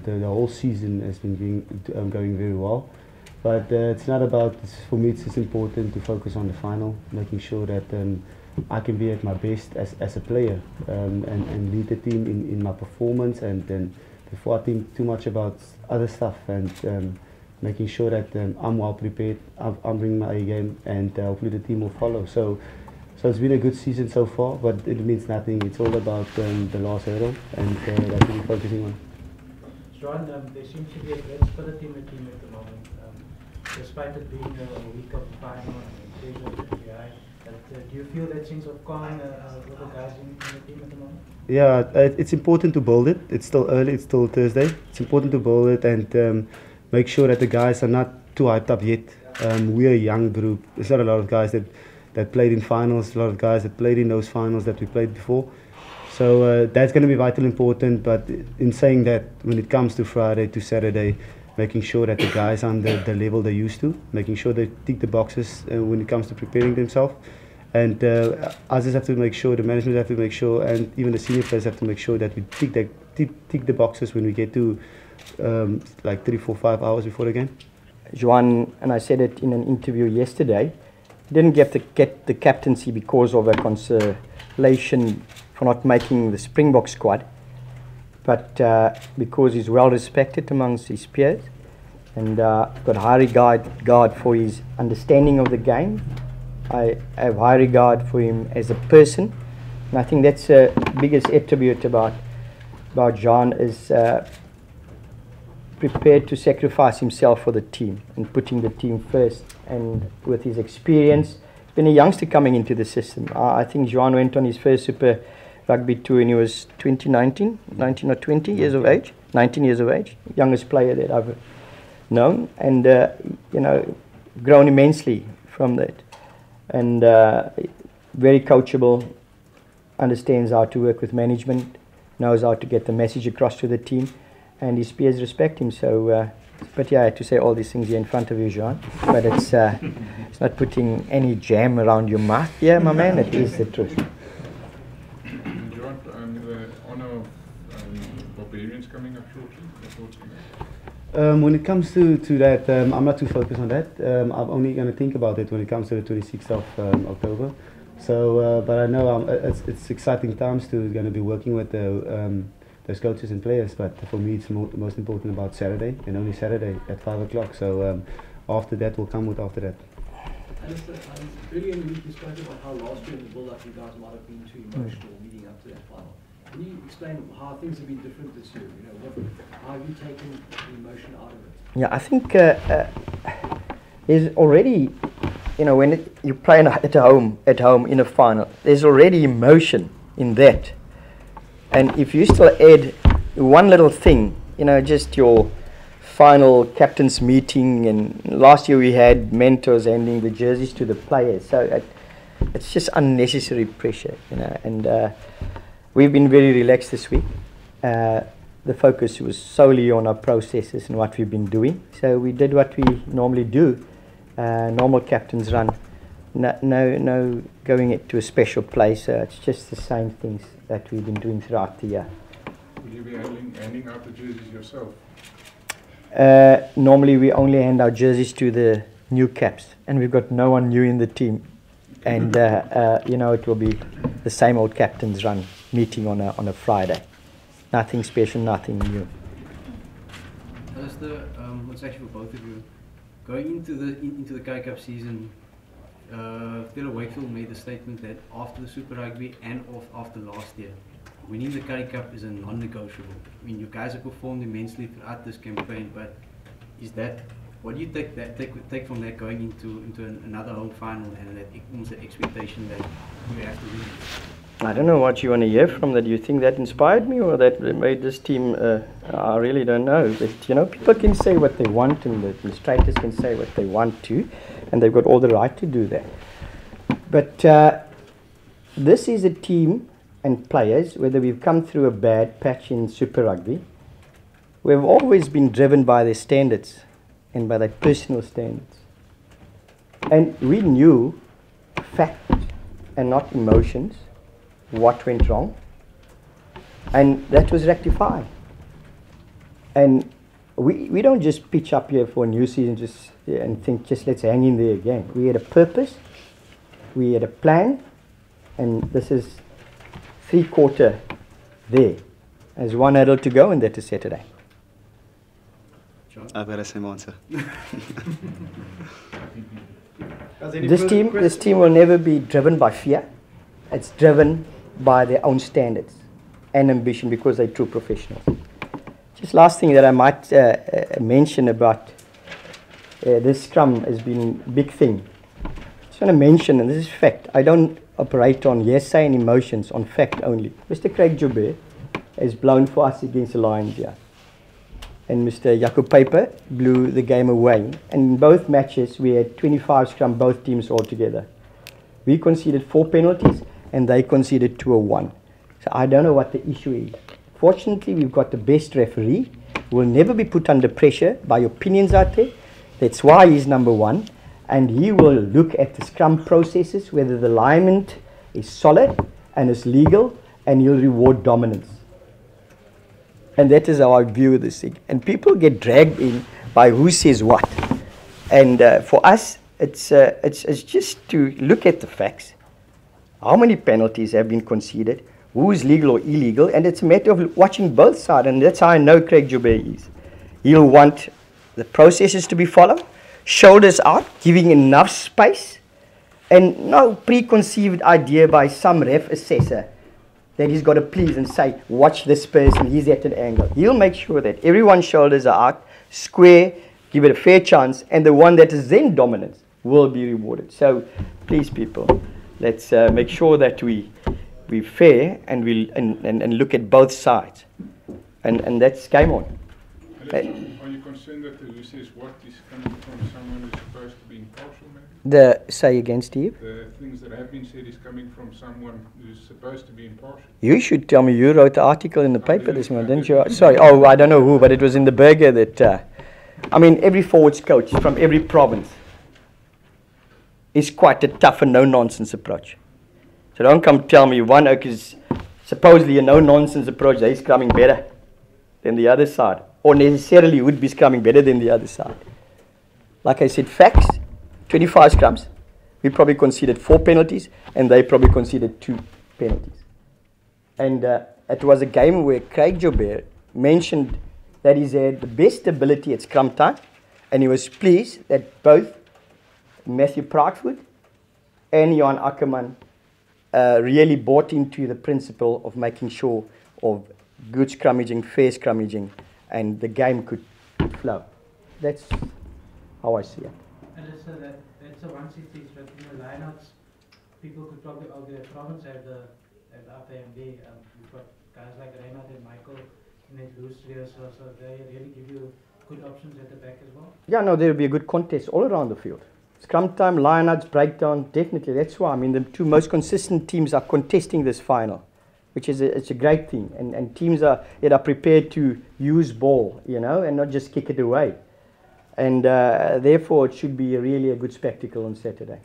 the whole season has been going very well. But it's not about, for me it's just important to focus on the final, making sure that I can be at my best as a player and lead the team in my performance, and then before I think too much about other stuff, and making sure that I'm well prepared, I'm bringing my A game, and hopefully the team will follow. So it's been a good season so far, but it means nothing. It's all about the last hurdle, and that's what we're focusing on. John, there seems to be a great spirit in the team at the moment. Despite it being a week of the final and pressure of the PI, do you feel that sense of calm with the guys in the team at the moment? Yeah, it's important to build it. It's still early, it's still Thursday. It's important to build it and make sure that the guys are not too hyped up yet. We're a young group. There's not a lot of guys that played in finals, a lot of guys that played in those finals that we played before. So that's going to be vital important, but in saying that, when it comes to Friday to Saturday, making sure that the guys are on the level they're used to, making sure they tick the boxes when it comes to preparing themselves. And us have to make sure, the management have to make sure, and even the senior players have to make sure that we tick the boxes when we get to like 3, 4, 5 hours before the game. Juan, and I said it in an interview yesterday, didn't get the captaincy because of a consolation for not making the Springbok squad, but because he's well respected amongst his peers, and got high regard for his understanding of the game. I have high regard for him as a person, and I think that's the biggest attribute about John, is prepared to sacrifice himself for the team and putting the team first. And with his experience, been a youngster coming into the system. I think John went on his first Super Rugby tour when he was 19 or 20 years of age, 19 years of age, youngest player that I've known, and grown immensely from that. And very coachable, understands how to work with management, knows how to get the message across to the team, and his peers respect him. So, but yeah, I had to say all these things here in front of you, Jean, but it's not putting any jam around your mouth here, my man. It is the truth. John, the honour of Barbarians coming up shortly. Your thoughts on that? When it comes to that, I'm not too focused on that. I'm only going to think about it when it comes to the 26th of October. So, but I know it's exciting times to going to be working with those coaches and players. But for me, it's most important about Saturday, and only Saturday at 5 o'clock. So after that will come with after that. Alistair, earlier in the week you spoke about how last year in the build-up you guys might have been too emotional leading up to that final. Can you explain how things have been different this year? How have you taken the emotion out of it? Yeah, I think there's already, when you play at home in a final, there's already emotion in that. And if you still add one little thing, just your final captain's meeting, and last year we had mentors handing the jerseys to the players, so it's just unnecessary pressure, and we've been very relaxed this week. The focus was solely on our processes and what we've been doing. So we did what we normally do, normal captain's run. No going to a special place. It's just the same things that we've been doing throughout the year. Will you be handing out the jerseys yourself? Normally we only hand our jerseys to the new caps, and we've got no one new in the team. And it will be the same old captain's run meeting on a Friday. Nothing special, nothing new. Alistair, what's actually for both of you? Going into the Currie Cup season, Taylor Wakefield made the statement that after the Super Rugby and after last year, winning the Currie Cup is a non-negotiable. I mean, you guys have performed immensely throughout this campaign, but is that, what do you take from that going into another home final, and that almost an expectation that you have to win? I don't know what you want to hear from that. Do you think that inspired me, or that made this team? I really don't know. But people can say what they want, and the administrators can say what they want to, and they've got all the right to do that. But this is a team and players, whether we've come through a bad patch in Super Rugby, we've always been driven by their standards and by their personal standards. And we knew fact and not emotions what went wrong, and that was rectified. And we don't just pitch up here for a new season and think just let's hang in there again. We had a purpose, we had a plan, and this is 3/4 there. There's one hurdle to go, and that is Saturday. John? I've got the same answer. This team will never be driven by fear. It's driven by their own standards and ambition because they're true professionals. Just last thing that I might mention about this scrum has been a big thing. Just want to mention, and this is fact, I don't operate on hearsay and emotions, on fact only. Mr. Craig Joubert has blown for us against the Lions here. And Mr. Jaco Paper blew the game away. And in both matches, we had 25 scrum, both teams altogether. We conceded 4 penalties, and they conceded 2 or 1. So I don't know what the issue is. Fortunately, we've got the best referee who will never be put under pressure by opinions out there. That's why he's number 1. And he will look at the scrum processes, whether the alignment is solid and is legal, and he'll reward dominance. And that is how I view this thing. And people get dragged in by who says what. And for us, it's just to look at the facts. How many penalties have been conceded? Who is legal or illegal? And it's a matter of watching both sides. And that's how I know Craig Joubert is. He'll want the processes to be followed, shoulders out, giving enough space, and no preconceived idea by some ref assessor that he's got to please and say, watch this person, he's at an angle. He'll make sure that everyone's shoulders are out, square, give it a fair chance, and the one that is then dominant will be rewarded. So please, people, let's make sure that we're fair and and look at both sides. And that's game on. Are you concerned that the who says what is coming from someone who's supposed to be impartial, maybe? Say again, Steve? The things that have been said is coming from someone who's supposed to be impartial. You should tell me. You wrote the article in the paper this morning, didn't you? Sorry. Oh, I don't know who, but it was in the Burger that... I mean, every forwards coach from every province is quite a tough and no-nonsense approach. So don't come tell me one oak is supposedly a no-nonsense approach. They're scrumming better than the other side, or necessarily would be scrumming better than the other side. Like I said, facts, 25 scrums. We probably conceded 4 penalties, and they probably conceded 2 penalties. And it was a game where Craig Joubert mentioned that he's had the best ability at scrum time, and he was pleased that both Matthew Proudfoot and Johan Ackerman really bought into the principle of making sure of good scrummaging, fair scrummaging, and the game could flow. That's how I see it. And it's that's a 160, but in the lineouts, people could probably argue that Province have the upper hand there. You've got guys like Reinhard and Michael in that loose trio, so they really give you good options at the back as well. Yeah, no, there will be a good contest all around the field. Scrum time, lineouts, breakdown, definitely. That's why. I mean, the 2 most consistent teams are contesting this final, which is it's a great thing. And teams that are prepared to use ball, and not just kick it away. And therefore, it should be really a good spectacle on Saturday.